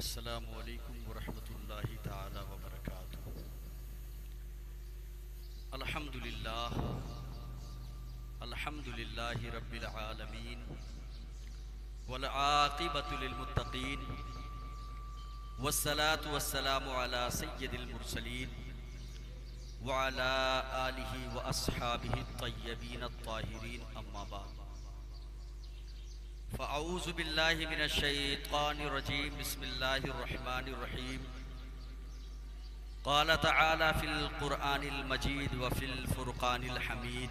अस्सलामु अलैकुम वरहमतुल्लाहि ताला वबरकातुहू। अल्हम्दुलिल्लाह अल्हम्दुलिल्लाहि रब्बिल आलमीन वल आक़िबतु लिल मुत्तक़ीन वस्सलातु वस्सलामु अला सय्यिदिल मुरसलीन व अला आलिहि व अस्हाबिहि अत्तय्यबीन अत्ताहिरीन अम्मा बाद। फ़अऊज़ु बिल्लाहि मिनश शैतानिर रजीम बिस्मिल्लाहिर रहमानिर रहीम। क़ाल तआला फ़िल क़ुरआनिल मजीद व फ़िल फ़ुरक़ानिल हमीद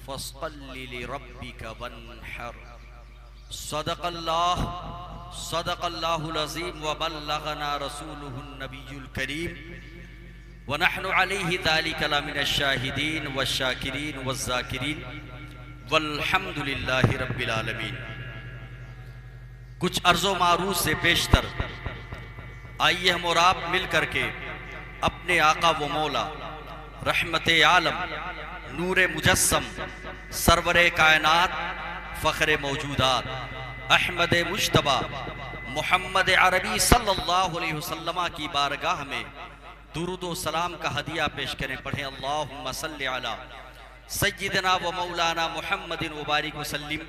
फ़स्सल्लि लिरब्बिका वन्हर। सदक़ल्लाहुल अज़ीम व बल्लगना रसूलुहुन नबियुल करीम व नहनु अलैहि ज़ालिका लमिनश शाहिदीन वश्शाकिरीन वज़्ज़ाकिरीन वल्हम्दुलिल्लाहि रब्बिल आलमीन। कुछ अर्ज़ो मारूज़ से पेशतर आइए हम और आप मिल करके अपने आका व मौला रहमते आलम नूरे मुजस्सम सरवरे कायनात फ़ख्रे मौजूदात अहमद मुश्तबा मोहम्मद अरबी सल्लल्लाहु अलैहि वसल्लम की बारगाह में दुरूद व सलाम का हदिया पेश करें। पढ़ें अल्लाहुम्मा सल्लि अला सय्यिदना व मौलाना मुहम्मदिन व बारिक वसल्लिम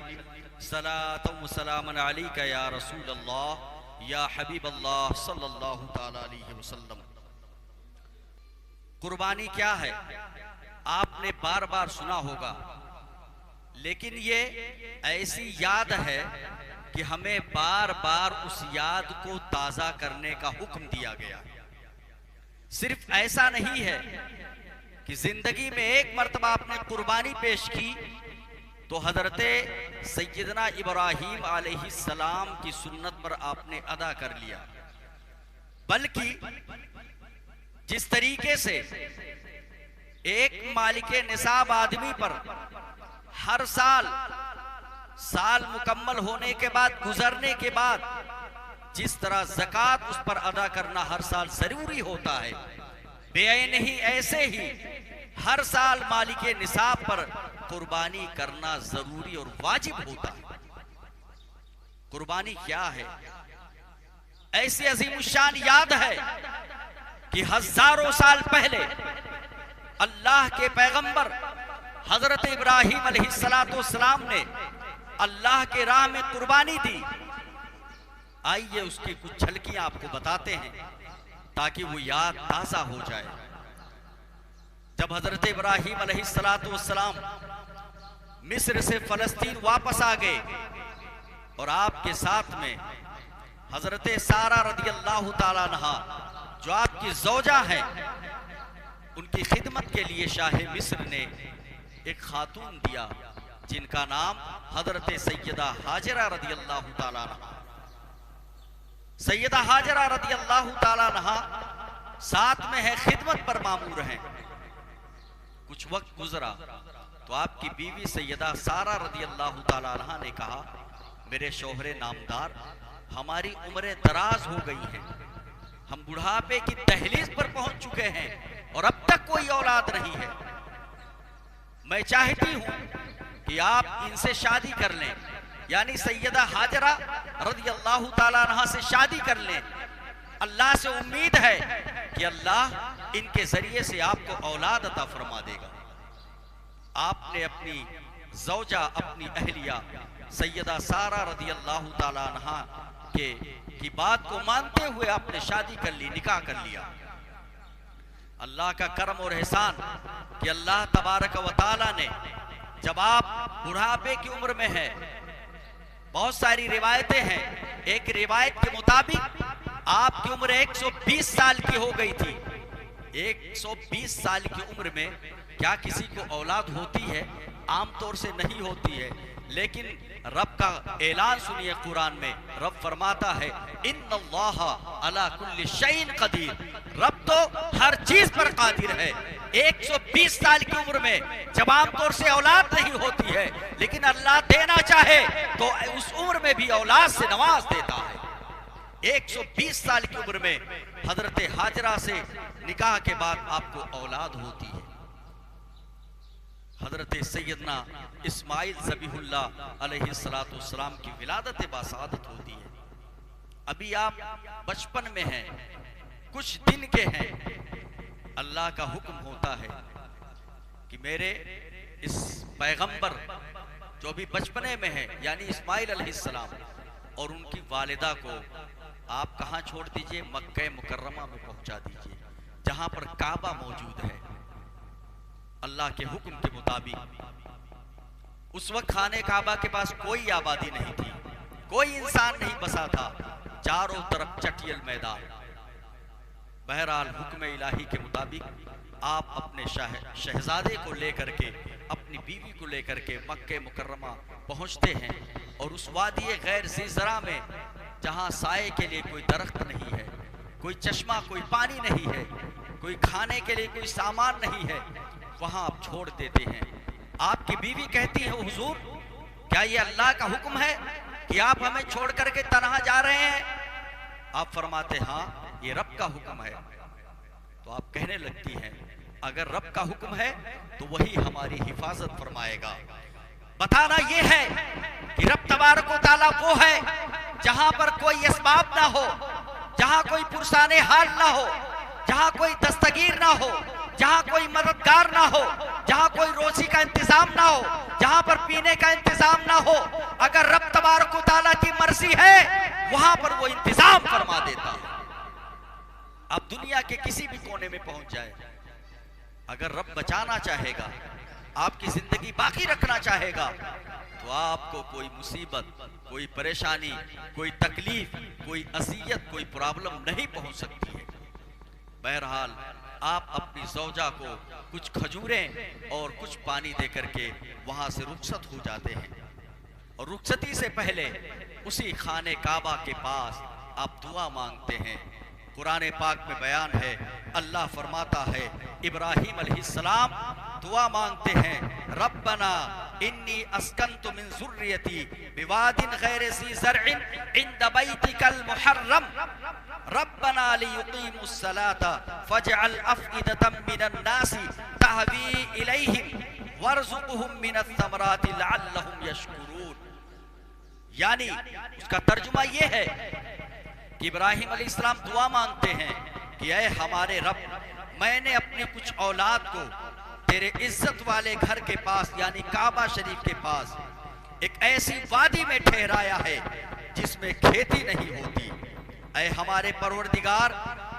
सलातन व सलामन अलैका या रसूल अल्लाह या हबीब अल्लाह सल्लल्लाहु ताला अलैहि वसल्लम। कुर्बानी क्या है आपने बार बार सुना होगा, लेकिन ये ऐसी याद है कि हमें बार बार उस याद को ताज़ा करने का हुक्म दिया गया। सिर्फ ऐसा नहीं है कि जिंदगी में एक मर्तबा आपने कुर्बानी पेश की तो हजरते सैयदना इब्राहीम अलैहिस्सलाम की सुन्नत पर आपने अदा कर लिया, बल्कि जिस तरीके से एक मालिके निसाब आदमी पर हर साल मुकम्मल होने के बाद गुजरने के बाद जिस तरह ज़कात उस पर अदा करना हर साल जरूरी होता है, बेअन ही ऐसे ही हर साल मालिके निसाब पर कुर्बानी करना जरूरी और वाजिब होता है। कुर्बानी क्या है? ऐसी अजीमुशान याद है कि हजारों साल पहले अल्लाह के पैगंबर हजरत इब्राहीम अलैहिस्सलाम ने अल्लाह के राह में कुर्बानी दी। आइए उसकी कुछ झलकियां आपको बताते हैं ताकि वो याद ताज़ा हो जाए। जब हजरत इब्राहीम अलैहिस्सलाम मिस्र से फलस्तीन वापस आ गए और आपके साथ में हजरत सारा रदियल्लाहु ताला अन्हा जो आपकी ज़ौजा है, उनकी खिदमत के लिए शाह मिस्र ने एक खातून दिया जिनका नाम हजरत सैयदा हाजरा रदियल्लाहु ताला अन्हा। सैयदा हाजरा रदियल्लाहु ताला अन्हा साथ में है, खिदमत पर मामूर हैं। कुछ वक्त गुजरा तो आपकी बीवी सैयदा सारा रदियल्लाहु ताला अन्हा ने कहा, मेरे शोहरे नामदार, हमारी उम्रें दराज हो गई हैं, हम बुढ़ापे की दहलीज पर पहुंच चुके हैं और अब तक कोई औलाद नहीं है। मैं चाहती हूं कि आप इनसे शादी कर लें, यानी सैयदा हाजरा रदियल्लाहु ताला अन्हा से शादी कर लें। अल्लाह से उम्मीद है कि अल्लाह इनके जरिए से आपको औलाद अता फरमा देगा। आपने अपनी ज़ौजा, अपनी अहलिया सैयदा सारा रदियल्लाहु ताला अन्हा की बात को मानते हुए आपने शादी कर ली, निकाह कर लिया। अल्लाह का करम और एहसान कि अल्लाह तबारक व ताला ने जब आप बुढ़ापे की उम्र में है, बहुत सारी रिवायतें हैं, एक रिवायत के मुताबिक आपकी उम्र 120 साल की हो गई थी। 120 साल की उम्र में क्या किसी को औलाद होती है? आमतौर से नहीं होती है, लेकिन रब का ऐलान सुनिए कुरान में। रब फरमाता है, इन्नल्लाह अला कुल्ली शैइन कदीर, रब तो हर चीज पर कादिर है। 120 साल की उम्र में जब आमतौर से औलाद नहीं होती है, लेकिन अल्लाह देना चाहे तो उस उम्र में भी औलाद से नवाज देता है। 120 साल की उम्र में हजरत हाजरा से निकाह के बाद आपको औलाद होती है। हजरत सैयदना इस्माइल ज़बीहुल्लाह अलैहिस्सलातु वस्सलाम की विलादत बासादत होती है। अभी आप बचपन में हैं, कुछ दिन के हैं, अल्लाह का हुक्म होता है कि मेरे इस पैगंबर जो भी बचपने में है यानी इस्माइल अलैहिस्सलाम और उनकी वालिदा को आप कहाँ छोड़ दीजिए, मक्का मुकर्रमा में पहुंचा दीजिए जहां पर काबा मौजूद है। अल्लाह के हुक्म के मुताबिक उस वक्त खाने काबा के पास कोई आबादी नहीं थी, कोई इंसान नहीं बसा था, चारों तरफ चटियल मैदान। बहरहाल हुक्म इलाही के मुताबिक आप अपने शहजादे को लेकर के, अपनी बीवी को लेकर के मक्के मुकर्रमा पहुंचते हैं और उस वादी गैर ज़ीज़रा में जहां साए के लिए कोई दरख्त नहीं है, कोई चश्मा, कोई पानी नहीं है, कोई खाने के लिए कोई सामान नहीं है, वहां आप छोड़ देते हैं। आपकी बीवी कहती है, हुजूर क्या ये अल्लाह का हुक्म है कि आप हमें छोड़ करके तन्हा जा रहे हैं? आप फरमाते हाँ ये रब का हुक्म है। तो आप कहने लगती हैं अगर रब का हुक्म है तो वही हमारी हिफाजत फरमाएगा। बताना ये है कि रब तबारक व तआला वो है जहां पर कोई असबाब ना हो, जहां कोई पुरसाने हाल ना हो, जहां कोई दस्तगीर ना हो, जहां कोई मददगार ना हो, जहां कोई रोजी का इंतजाम ना हो, जहां पर पीने का इंतजाम ना हो, अगर रब तबारक व तआला की मर्जी है वहां पर वो इंतजाम फरमा देता है। आप दुनिया के किसी भी कोने में पहुंच जाए, अगर रब बचाना चाहेगा, आपकी जिंदगी बाकी रखना चाहेगा, तो आपको कोई मुसीबत, कोई परेशानी, कोई तकलीफ, कोई अज़ियत, कोई प्रॉब्लम नहीं पहुंच सकती है। बहरहाल आप अपनी ज़ौजा को कुछ खजूरें और कुछ पानी दे करके वहां से रुखसत हो जाते हैं और रुखसती से पहले उसी खाने काबा के पास आप दुआ मांगते हैं। कुरान पाक में बयान है, अल्लाह फरमाता है इब्राहीम अलैहिस्सलाम दुआ मांगते हैं, रब्बना इन्नी अस्कंतु मिन ज़ुर्रियती बिवादिन गैरि ज़ी ज़रइन इंद बैतिकल मुहर्रम रब्बना लियुकीमुस सलाता फजअल अफ़इदतम मिनन नासी तहवी इलैहिम वर्ज़ुक़हुम मिनथ समराति लअल्लहुम यशकुरून। यानी उसका तर्जुमा ये है कि इब्राहीम अलैहिस्सलाम दुआ मांगते हैं कि ऐ हमारे रब, मैंने अपनी कुछ औलाद को तेरे इज्जत वाले घर के पास यानी काबा शरीफ के पास एक ऐसी वादी में ठहराया है जिसमें खेती नहीं होती। ऐ हमारे परवरदिगार,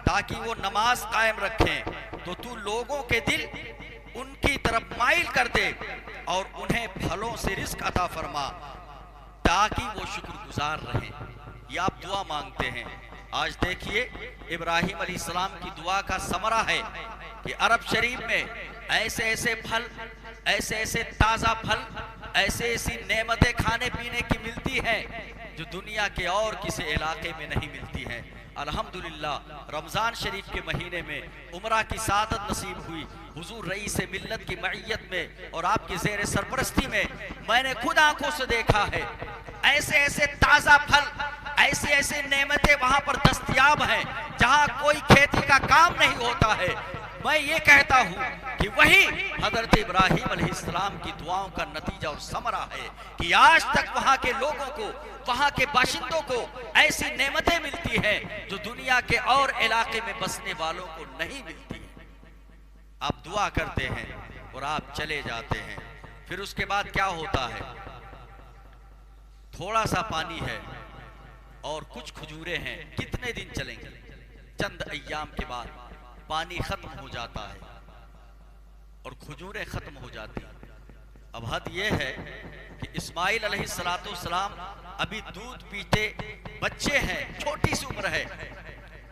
ताकि वो नमाज कायम रखें तो तू लोगों के दिल उनकी तरफ माइल कर दे और उन्हें फलों से रिस्क अता फरमा ताकि वो शुक्रगुजार रहें। ये आप दुआ मांगते हैं। आज देखिए इब्राहीम अलैहिस्सलाम की दुआ का समरा है कि अरब शरीफ में ऐसे ऐसे फल, ऐसे ऐसे ताज़ा फल, ऐसे ऐसी नेमतें खाने पीने की मिलती हैं जो दुनिया के और किसी इलाके में नहीं मिलती हैं। अल्हम्दुलिल्लाह रमज़ान शरीफ के महीने में उमरा की सादत नसीब हुई। हुजूर रईस मिल्लत की मईयत में और आपकी ज़ेर सरपरस्ती में मैंने खुद आंखों से देखा है ऐसे ऐसे ताज़ा फल, ऐसे ऐसे नेमतें वहां पर दस्तयाब हैं जहां कोई खेती का काम नहीं होता है। मैं ये कहता हूँ कि वही हजरत इब्राहीम अलैहिस्सलाम की दुआओं का नतीजा और समरा है कि आज तक वहां के लोगों को, वहां के बाशिंदों को ऐसी नेमतें मिलती हैं जो दुनिया के और इलाके में बसने वालों को नहीं मिलती। आप दुआ करते हैं और आप चले जाते हैं, फिर उसके बाद क्या होता है? थोड़ा सा पानी है और कुछ खजूरें हैं, कितने दिन चलेंगे? चंद अय्याम के बाद पानी खत्म हो जाता है और खजूरें खत्म हो जाती हैं। अब हद यह है कि इस्माइल अलैहिस्सलाम अभी दूध पीते बच्चे हैं, छोटी सी उम्र है,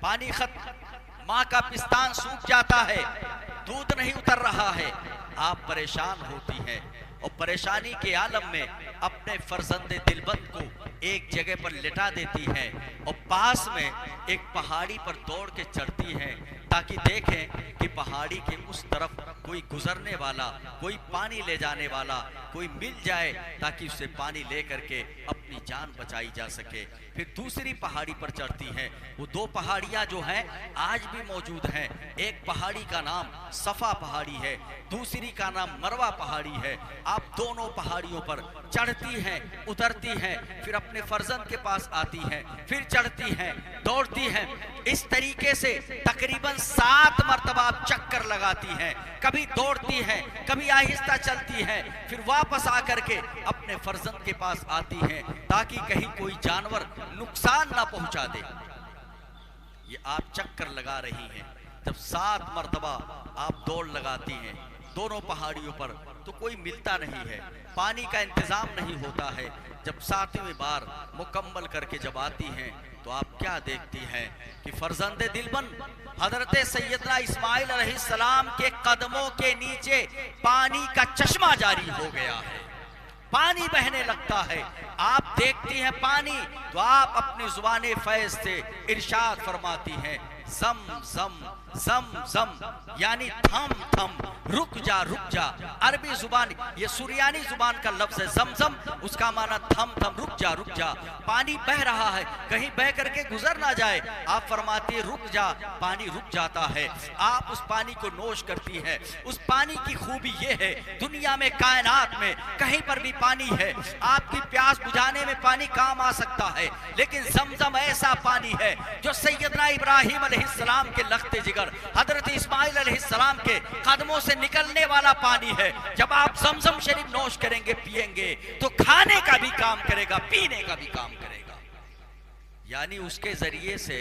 पानी खत्म, माँ का पिस्तान सूख जाता है, दूध नहीं उतर रहा है। आप परेशान होती हैं और परेशानी के आलम में अपने फर्जंदे दिलबंद को एक जगह पर लिटा देती हैं और पास में एक पहाड़ी पर दौड़ के चढ़ती हैं ताकि देखें कि पहाड़ी के उस तरफ कोई गुजरने वाला, कोई पानी ले जाने वाला कोई मिल जाए ताकि उससे पानी ले करके अपनी जान बचाई जा सके। फिर दूसरी पहाड़ी पर चढ़ती हैं। वो दो पहाड़ियां जो हैं आज भी मौजूद हैं। एक पहाड़ी का नाम सफ़ा पहाड़ी है, दूसरी का नाम मरवा पहाड़ी है। आप दोनों पहाड़ियों पर चढ़ती हैं, उतरती हैं, फिर अपने फर्जंद के पास आती हैं, फिर चढ़ती हैं, दौड़ती हैं। इस तरीके से तकरीबन 7 मरतबा आप चक्कर लगाती हैं। कभी दौड़ती हैं, कभी आहिस्ता चलती हैं, फिर वापस आकर के अपने फर्जंद के पास आती हैं ताकि कहीं कोई जानवर नुकसान ना पहुंचा दे। ये आप चक्कर लगा रही हैं। जब 7 मरतबा आप दौड़ लगाती हैं दोनों पहाड़ियों पर, तो कोई मिलता नहीं है, पानी का इंतजाम नहीं होता है। जब 7वीं बार मुकम्मल करके जब आती हैं तो आप क्या देखती हैं कि फर्जंदे दिलबन हजरत सैयदना इस्माइल अलैहिस्सलाम के कदमों के नीचे पानी का चश्मा जारी हो गया है, पानी बहने लगता है। आप देखती हैं पानी तो आप अपनी जुबान फैज से इरशाद फरमाती हैं, जम जम जम जम, यानी थम थम, रुक जा रुक जा। अरबी जुबान, ये सुरियानी जुबान का लफ्ज है जमजम, उसका माना थम थम, रुक जा रुक जा। पानी बह रहा है, कहीं बह करके गुजर ना जाए, आप फरमाती रुक जा, पानी रुक जाता है। आप उस पानी को नोश करती है। उस पानी की खूबी ये है, दुनिया में कायनात में कहीं पर भी पानी है, आपकी प्यास बुझाने में पानी काम आ सकता है, लेकिन जमजम ऐसा पानी है जो सैयदना इब्राहिम अलैहिस्सलाम के लख्ते जिगर, हजरत इस्माइल अलैहिस्सलाम के कदमों से निकलने वाला पानी है। जब आप जमजम शरीफ नोश करेंगे, पिएंगे, तो खाने का भी काम करेगा, पीने का भी काम करेगा, यानी उसके जरिए से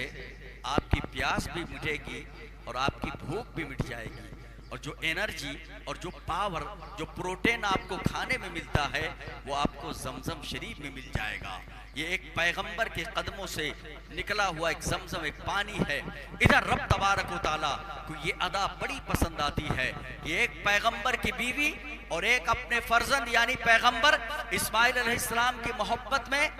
आपकी प्यास भी मिटेगी और आपकी भूख भी मिट जाएगी। और जो एनर्जी और जो पावर, जो प्रोटीन आपको खाने में मिलता है, वो आपको जमजम शरीफ में मिल जाएगा। ये एक पैगंबर के कदमों से निकला हुआ एक जमजम, एक पानी है। इधर रब तबारक व तआला को ये अदा बड़ी पसंद आती है। ये एक पैगंबर की बीवी और एक अपने फर्जंद यानी पैगंबर इस्माइल अलैहिस्सलाम की मोहब्बत में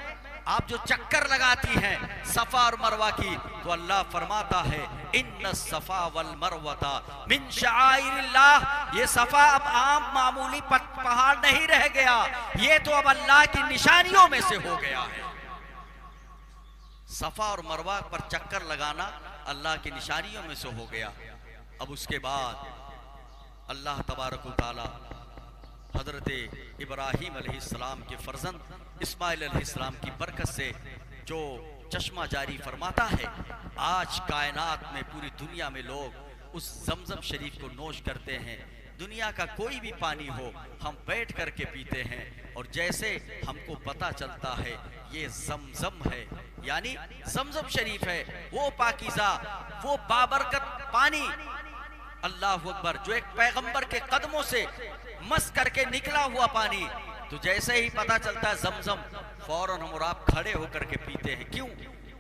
आप जो चक्कर लगाती हैं सफा और मरवा की, तो अल्लाह फरमाता है इन्न सफा वल मरवता मिन शाइरिल्लाह। ये सफा अब आम मामूली पहाड़ नहीं रह गया, ये तो अब अल्लाह की निशानियों में से हो गया है। सफा और मरवा पर चक्कर लगाना अल्लाह की निशानियों में से हो गया। अब उसके बाद अल्लाह तबारक व तआला हजरत इब्राहिम अलैहिस्सलाम के फर्जंद इस्माइल अलैहिस्सलाम की बरकत से जो चश्मा जारी फरमाता है, आज कायनात में पूरी दुनिया में लोग उस जमजम शरीफ को नोश करते हैं। दुनिया का कोई भी पानी हो, हम बैठ करके पीते हैं, और जैसे हमको पता चलता है ये जमजम है, यानी जमजम शरीफ है, वो पाकीज़ा, वो बाबरकत पानी, अल्लाह अकबर, जो एक पैगंबर के कदमों से मस करके निकला हुआ पानी, तो जैसे ही पता चलता है जमजम, फौरन हम और आप खड़े होकर के पीते हैं। क्यों?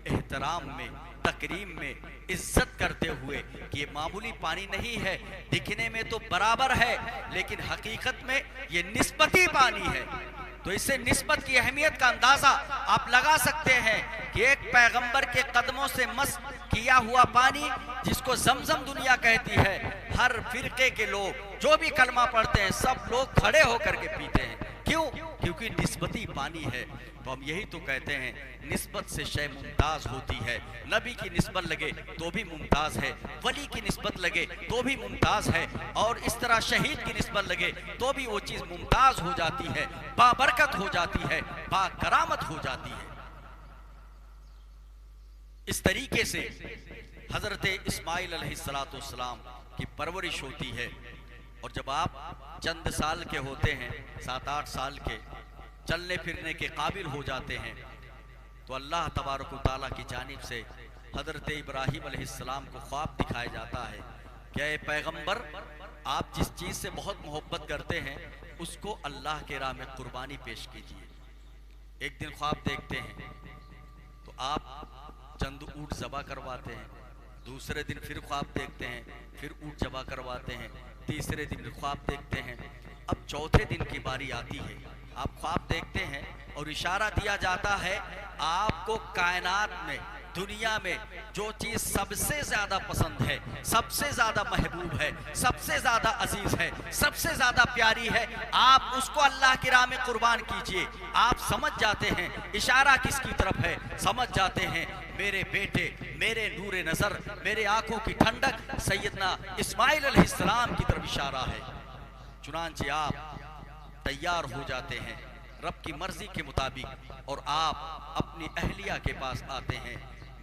एहतराम में, तकरीम में, इज्जत करते हुए कि ये मामूली पानी नहीं है, दिखने में तो बराबर है लेकिन हकीकत में ये निस्बती पानी है। तो इससे निस्बत की अहमियत का अंदाजा आप लगा सकते हैं कि एक पैगंबर के कदमों से मस किया हुआ पानी, जिसको जमजम दुनिया कहती है, हर फिरके के लोग जो भी कलमा पढ़ते हैं सब लोग खड़े होकर के पीते हैं। क्यों? क्योंकि निस्बती पानी है। तो हम यही तो कहते हैं, निस्बत से शय मुमताज होती है। नबी की निस्बत लगे तो भी मुमताज है, वली की निस्बत लगे तो भी मुमताज है, और इस तरह शहीद की निस्बत लगे तो भी वो चीज मुमताज हो जाती है, बाबरकत हो जाती है, बाकरामत हो जाती है। इस तरीके से हजरत इस्माइल अलैहिस्सलाम की परवरिश होती है। और जब आप चंद साल के होते हैं, 7-8 साल के, चलने फिरने के काबिल हो जाते हैं, तो अल्लाह तबारक व तआला की जानिब से हजरत इब्राहिम अलैहिस्सलाम को ख्वाब दिखाया जाता है कि ऐ पैगंबर, आप जिस चीज़ से बहुत मोहब्बत करते हैं उसको अल्लाह के राह में कुर्बानी पेश कीजिए। एक दिन ख्वाब देखते हैं तो आप चंद ऊँट ज़बा करवाते हैं, दूसरे दिन फिर ख्वाब देखते हैं, फिर ऊँट ज़बा करवाते हैं, तीसरे दिन ख्वाब देखते हैं। अब चौथे दिन की बारी आती है, आप ख्वाब देखते हैं और इशारा दिया जाता है आपको कायनात में, दुनिया में जो चीज़ सबसे ज़्यादा पसंद है, सबसे ज़्यादा महबूब है, सबसे ज़्यादा अजीज़ है, सबसे ज़्यादा प्यारी है, आप उसको अल्लाह की राह में कुर्बान कीजिए। आप समझ जाते हैं इशारा किसकी तरफ है, समझ जाते हैं मेरे बेटे, मेरे नूरे नज़र, मेरे आंखों की ठंडक सैयदना इस्माइल अलैहिस्सलाम की तरफ इशारा है। चुनांचे आप तैयार हो जाते हैं रब की मर्जी के मुताबिक और आप अपनी अहलिया के पास आते हैं,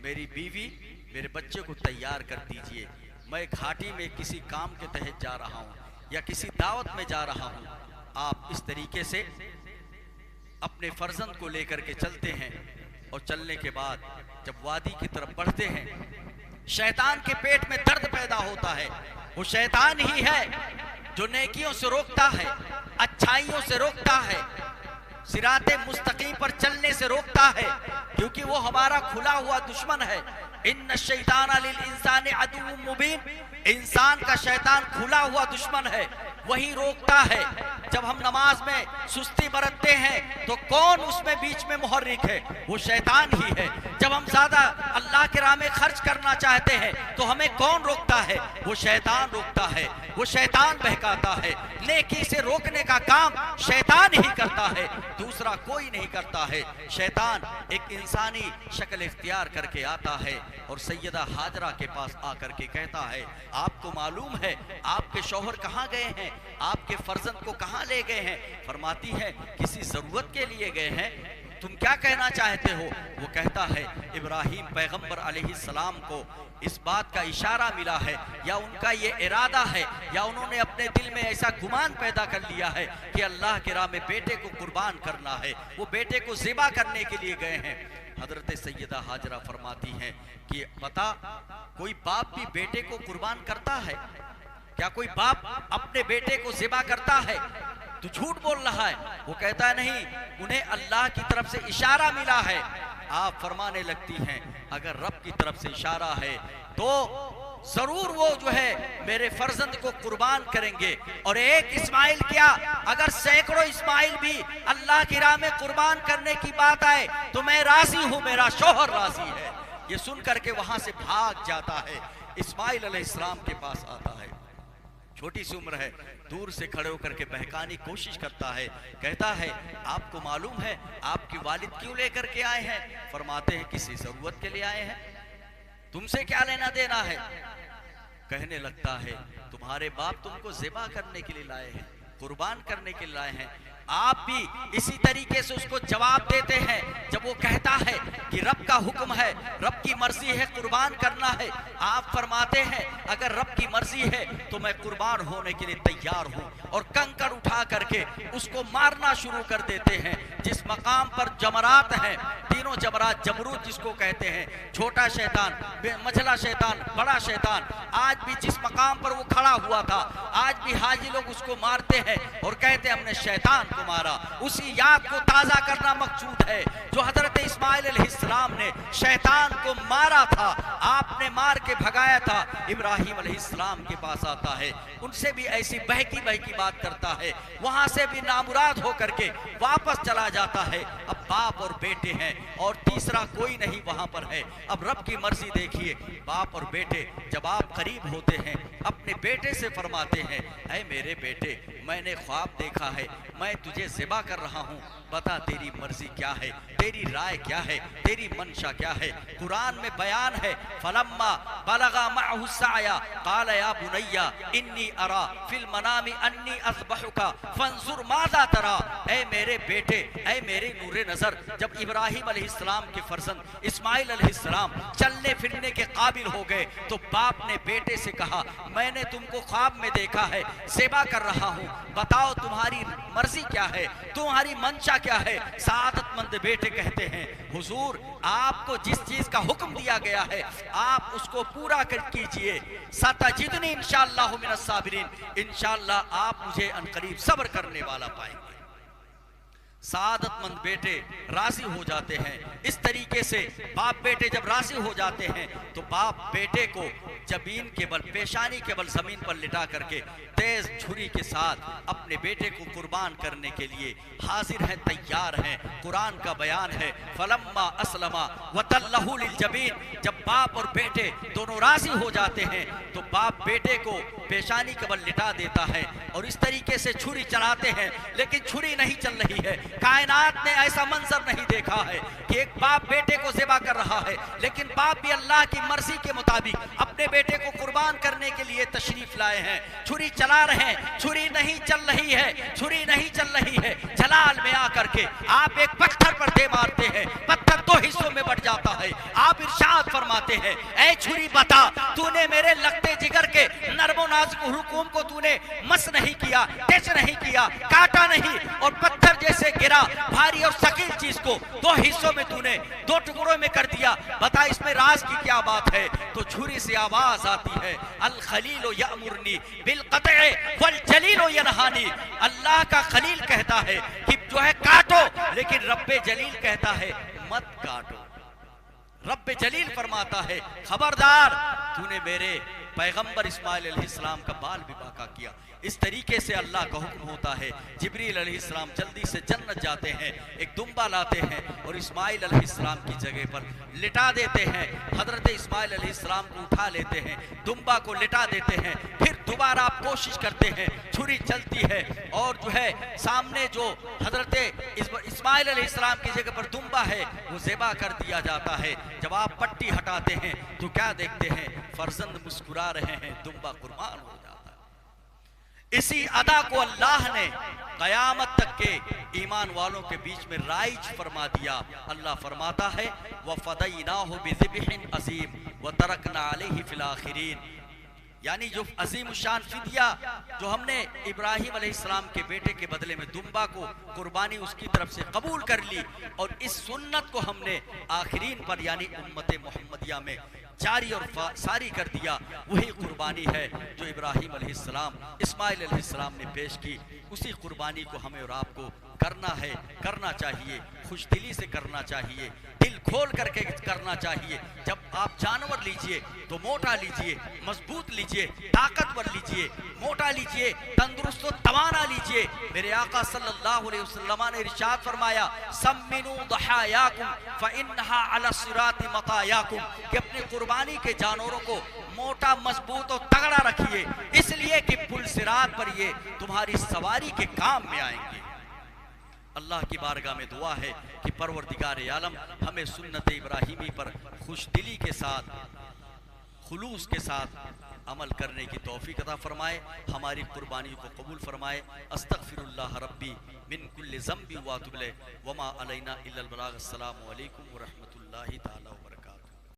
मेरी बीवी मेरे बच्चे को तैयार कर दीजिए, मैं घाटी में किसी काम के तहत जा रहा हूँ या किसी दावत में जा रहा हूँ। आप इस तरीके से अपने फर्जंद को लेकर के चलते हैं और चलने के बाद जब वादी की तरफ बढ़ते हैं, शैतान के पेट में दर्द पैदा होता है। वो शैतान ही है जो नेकियों से रोकता है, अच्छाइयों से रोकता है, सिराते मुस्तकीम पर चलने से रोकता है, क्योंकि वो हमारा खुला हुआ दुश्मन है। इन्न शैतान लिल इंसानी अदुव्वुम मुबीन, इंसान का शैतान खुला हुआ दुश्मन है, वही रोकता है। जब हम नमाज में सुस्ती बरतते हैं तो कौन उसमें बीच में मुहर्रिक है? वो शैतान ही है। जब हम ज्यादा अल्लाह के राह में खर्च करना चाहते हैं तो हमें कौन रोकता है? वो शैतान रोकता है, वो शैतान बहकाता है। नेकी से रोकने का काम शैतान ही करता है, दूसरा कोई नहीं करता है। शैतान एक इंसानी शक्ल इख्तियार करके आता है और सैयदा हाजरा के पास आकर के कहता है, आपको मालूम है आपके शौहर कहाँ गए हैं, आपके फर्जंद को कहाँ ले गए हैं? फरमाती है किसी जरूरत के लिए गए हैं, तुम क्या कहना चाहते हो? वो कहता है इब्राहिम पैगंबर अलैहिस्सलाम को इस बात का इशारा मिला है या उनका ये इरादा है या उन्होंने अपने दिल में ऐसा गुमान पैदा कर लिया है कि अल्लाह के राह में बेटे को कुर्बान करना है, वो बेटे को ज़िबा करने के लिए गए हैं। हजरत सैयदा हाजरा फरमाती हैं कि बता, कोई बाप भी बेटे को कुर्बान करता है क्या? कोई बाप अपने बेटे को ज़िबा करता है? तू झूठ बोल रहा है। वो कहता है नहीं, उन्हें अल्लाह की तरफ से इशारा मिला है। आप फरमाने लगती हैं अगर रब की तरफ से इशारा है तो जरूर वो जो है मेरे फर्जंद को कुर्बान करेंगे। और एक इस्माइल क्या, अगर सैकड़ों इस्माइल भी अल्लाह की राह में कुर्बान करने की बात आए तो मैं राजी हूं, मेरा शौहर राजी है। ये सुन करके वहां से भाग जाता है, इस्माइल अलैहिस्सलाम के पास आता है। छोटी सी उम्र है, दूर से खड़े होकर के बहकाने की कोशिश करता है, कहता है आपको मालूम है आपकी वालिद क्यों लेकर के आए हैं? फरमाते हैं किसी जरूरत के लिए आए हैं, तुमसे क्या लेना देना है? कहने लगता है तुम्हारे बाप तुमको ज़िबा करने के लिए लाए हैं, कुर्बान करने के लिए लाए हैं। आप भी इसी तरीके से उसको जवाब देते हैं जब वो कहता है कि रब का हुक्म है, रब की मर्जी है, कुर्बान करना है। आप फरमाते हैं अगर रब की मर्जी है तो मैं कुर्बान होने के लिए तैयार हूं, और कंकड़ उठा करके उसको मारना शुरू कर देते हैं। जिस मकाम पर जमरात हैं, तीनों जमरात, जमरूद जिसको कहते हैं, छोटा शैतान, मझला शैतान, बड़ा शैतान, आज भी जिस मकाम पर वो खड़ा हुआ था आज भी हाजी लोग उसको मारते हैं और कहते हैं हमने शैतान को मारा। उसी याद को ताजा करना मकसूद है जो हजरत इस्माइल अलैहिस्सलाम ने शैतान को मारा था, आपने मार के भगाया था। इब्राहिम अलैहिस्सलाम के पास आता है, उनसे भी ऐसी बहकी बहकी बात करता है, वहां से भी नामुराद होकर के वापस चला जाता है। अब बाप और बेटे हैं और तीसरा कोई नहीं वहां पर है। अब रब की मर्जी देखिए, बाप और बेटे जब आप करीब होते हैं अपने बेटे से फरमाते हैं, ऐ मेरे बेटे मैंने ख्वाब देखा है, मैं तुझे ज़िबा कर रहा हूँ, बता तेरी मर्जी क्या है, तेरी राय क्या है, तेरी मंशा क्या है? कुरान में बयान है फलम्मा बलगा मअहु सअया क़ाल या बुनय्या इन्नी अरा फिल मनामी अन्नी अज़बहुका फंजुर माज़ा तरा। ऐ मेरे बेटे, ऐ मेरे नूरे नजर, जब इब्राहिम अलैहिस्सलाम के फर्जंद इस्माइल अलैहिस्सलाम चलने फिरने के काबिल हो गए तो बाप ने बेटे से कहा मैंने तुमको ख्वाब में देखा है, ज़िबा कर रहा हूँ, बताओ तुम्हारी मर्जी क्या है, तुम्हारी मंशा क्या है? सादतमंद बेटे कहते हैं हुजूर आपको जिस चीज का हुक्म दिया गया है आप उसको पूरा कर कीजिए, सतजिदनी इंशाअल्लाहु मिनस साबिरीन, इंशाअल्लाह आप मुझे अनकरीब सब्र करने वाला पाएंगे। सादतमंद बेटे राजी हो जाते हैं। इस तरीके से बाप बेटे जब राजी हो जाते हैं तो बाप बेटे को जमीन के बल, पेशानी के बल जमीन पर लिटा करके तेज छुरी के साथ अपने बेटे को कुर्बान करने के लिए हाजिर हैं, तैयार हैं। कुरान का बयान है फलम्मा अस्लमा वतल्लहु लिलजबीन, जब बाप और बेटे दोनों राजी हो जाते हैं तो बाप बेटे को पेशानी के बल लिटा देता है और इस तरीके से छुरी चलाते हैं, लेकिन छुरी नहीं चल रही है। कायनात ने ऐसा मंजर नहीं देखा है कि एक बाप बेटे को ज़िबा कर रहा है, लेकिन बाप भी अल्लाह की मर्जी के मुताबिक अपने बेटे को कुर्बान करने के लिए तशरीफ लाए हैं, छुरी चला रहे हैं, छुरी नहीं चल रही है, छुरी नहीं चल रही है। जलाल में आकर के आप एक पत्थर पर दे मारते हैं, पत्थर दो हिस्सों में बट जाता है। आप इरशाद फरमाते हैं, ऐ छुरी बता, तूने मेरे लगते जिगर के नर्मो नाजुक हुकुम को तूने मस नहीं किया, टच नहीं किया, काटा नहीं, और पत्थर जैसे गिरा भारी और सकील चीज को दो हिस्सों में तूने दो टुकड़ों में कर दिया। बता इसमें राज की क्या बात है? तो छुरी से आवाज आती है, अल खलीलो यअमुरनी बिल क़त्अ वल जलीलो यनहानी। अल्लाह का खलील कहता है कि जो है काटो, लेकिन रब्बे जलील कहता है मत काटो। रब्बे जलील फरमाता है, खबरदार, तूने मेरे पैगंबर इस्माइल अलैहिस्सलाम का बाल भी बाका किया। इस तरीके से अल्लाह का हुक्म होता है। जिब्रील अलैहिस्सलाम जल्दी से जन्नत जाते हैं, एक दुम्बा लाते हैं और इस्माइल अलैहिस्सलाम की जगह पर लिटा देते हैं। हजरत इस्माइल अलैहिस्सलाम को उठा लेते हैं, दुम्बा को लिटा देते हैं, फिर दोबारा आप कोशिश करते हैं, छुरी चलती है और जो है सामने जो हजरत इस्माइल अलैहिस्सलाम की जगह पर दुम्बा है वो ज़िबा कर दिया जाता है। जब आप पट्टी हटाते हैं तो क्या देखते हैं? फर्जंद मुस्कुरा रहे हैं, दुम्बा कुर्बान हो जाता है। इसी अदा को अल्लाह ने कयामत तक के ईमान वालों के बीच में राइज फरमा दिया। अल्लाह फरमाता है, वफ़दैनाहु बिज़िब्हिन अज़ीम व तरकना अलैहि फ़िल आखिरीन। यानी जो अजीम शान फिदिया जो हमने इब्राहिम अलैहिस्सलाम के बेटे के बदले में दुम्बा को कुर्बानी उसकी तरफ से कबूल कर ली, और इस सुन्नत को हमने आखिरीन पर यानी उम्मत मोहम्मदिया में जारी और सारी कर दिया। वही कुर्बानी है जो इब्राहिम अलैहिस्सलाम इस्माइल अलैहिस्सलाम ने पेश की। उसी कुर्बानी को हमें और आपको करना है, करना चाहिए, खुशदिली से करना चाहिए, दिल खोल करके करना चाहिए। जब आप जानवर लीजिए तो मोटा लीजिए, मजबूत लीजिए, ताकतवर लीजिए, मोटा लीजिए, तंदुरुस्त और तवाना लीजिए। मेरे आका सल्लल्लाहु अलैहि वसल्लम ने इरशाद फरमाया, सम्मिनू दहायाकुम फइन्नहा अला सिराति मतायाकुम, कि अपनी कुर्बानी के जानवरों को मोटा, मजबूत और तगड़ा रखिए, इसलिए कि पुल सिरात पर ये तुम्हारी सवारी के काम में आएंगे। अल्लाह की बारगाह में दुआ है कि परवरदिगार आलम हमें सुन्नत इब्राहिमी पर खुशदिली के साथ, खुलूस के साथ अमल करने की तौफीक अता फरमाए, हमारी कुर्बानी को कबूल फरमाए। अस्तगफिरुल्लाह रब्बी मिन कुल्लि ज़ंबि व अतूबु इलैहि व मा अलैना इल्लल बलाग। अस्सलामु अलैकुम व रहमतुल्लाहि तआला व बरकातहू।